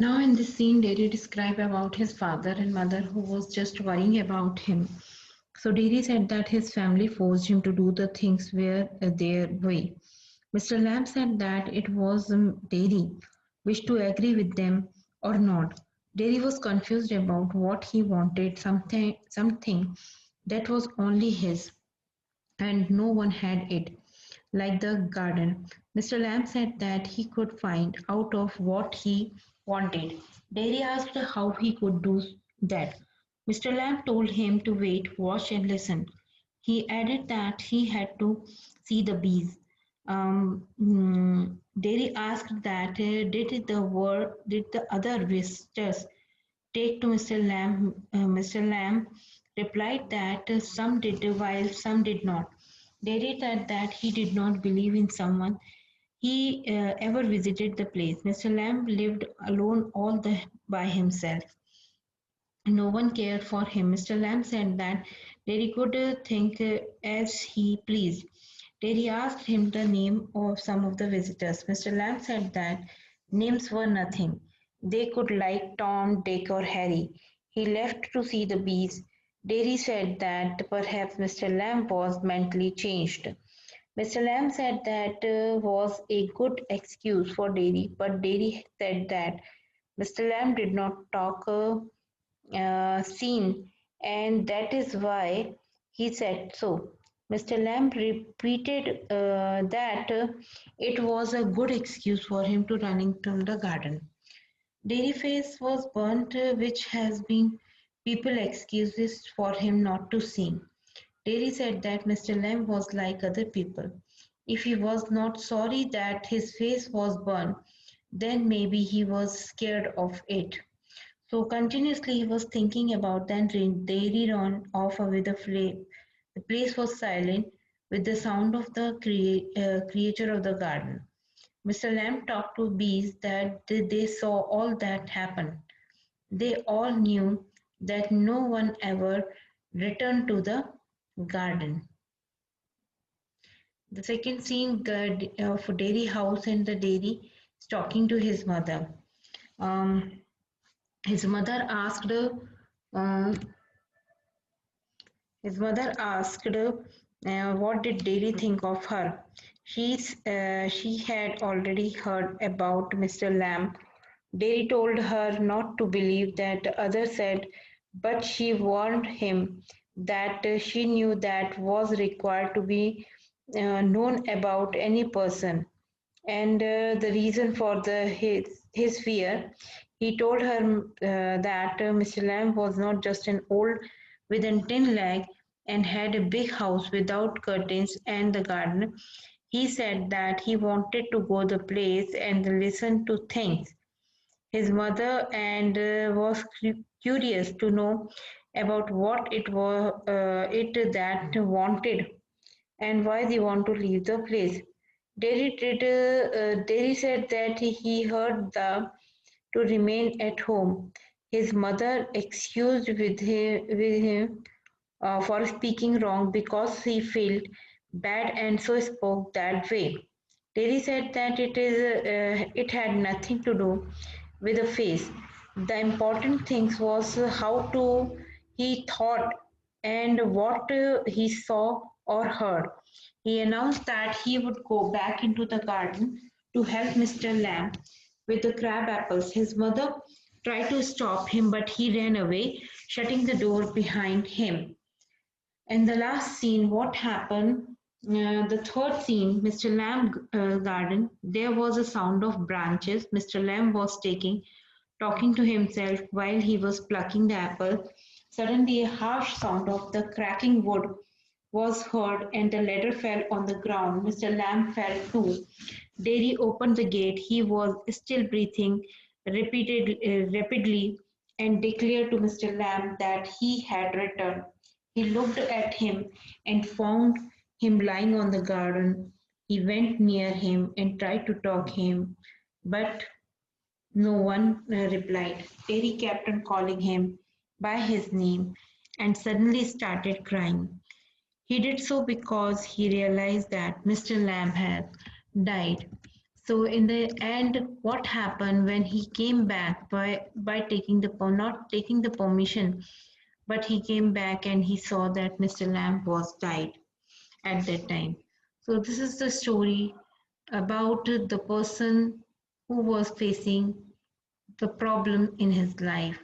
Now in this scene, Derry described about his father and mother who was just worrying about him. So Derry said that his family forced him to do the things were their way. Mr. Lamb said that it was Derry wished to agree with them or not. Derry was confused about what he wanted, something that was only his and no one had it, like the garden. Mr. Lamb said that he could find out of what he wanted. Derry asked how he could do that. Mr. Lamb told him to wait, watch, and listen. He added that he had to see the bees. Derry asked that did the other visitors take to Mr. Lamb? Mr. Lamb replied that some did while some did not. Derry said that he did not believe in someone he ever visited the place. Mr. Lamb lived alone by himself. No one cared for him. Mr. Lamb said that Derry could think as he pleased. Derry asked him the name of some of the visitors. Mr. Lamb said that names were nothing. They could like Tom, Dick, or Harry. He left to see the bees. Derry said that perhaps Mr. Lamb was mentally changed. Mr. Lamb said that was a good excuse for Derry, but Derry said that Mr. Lamb did not talk seen, and that is why he said so. Mr. Lamb repeated that it was a good excuse for him to run into the garden. Dairy face was burnt, which has been people excuses for him not to sing. Dairy said that Mr. Lamb was like other people. If he was not sorry that his face was burned, then maybe he was scared of it. So continuously he was thinking about then they ran off with a flame. The place was silent with the sound of the creature of the garden. Mr. Lamb talked to bees that they saw all that happen. They all knew that no one ever returned to the garden. The second scene of Dairy House and the dairy is talking to his mother. Um, his mother asked uh, His mother asked what did Dairy think of her. She had already heard about Mr. Lamb. Dairy told her not to believe that others said, but she warned him that she knew that was required to be known about any person and the reason for his fear. He told her that Mr. Lamb was not just an old with a tin leg and had a big house without curtains and the garden. He said that he wanted to go the place and listen to things. His mother and was curious to know about what it was it that wanted and why they want to leave the place. Derry said that he heard the to remain at home. His mother excused with him for speaking wrong because he felt bad and so spoke that way. Derry said that it had nothing to do with the face. The important thing was how to he thought and what he saw or heard. He announced that he would go back into the garden to help Mr. Lamb with the crab apples. His mother tried to stop him, but he ran away, shutting the door behind him. And the last scene, what happened? The third scene, Mr. Lamb garden. There was a sound of branches. Mr. Lamb was talking to himself while he was plucking the apple. Suddenly, a harsh sound of the cracking wood was heard, and the ladder fell on the ground. Mr. Lamb fell too. Derry opened the gate. He was still breathing rapidly and declared to Mr. Lamb that he had returned. He looked at him and found him lying on the garden. He went near him and tried to talk him, but no one replied. Terry kept on calling him by his name and suddenly started crying. He did so because he realized that Mr. Lamb had died. So in the end, what happened when he came back by taking the not taking the permission, but he came back and he saw that Mr. Lamb was died at that time. So this is the story about the person who was facing the problem in his life.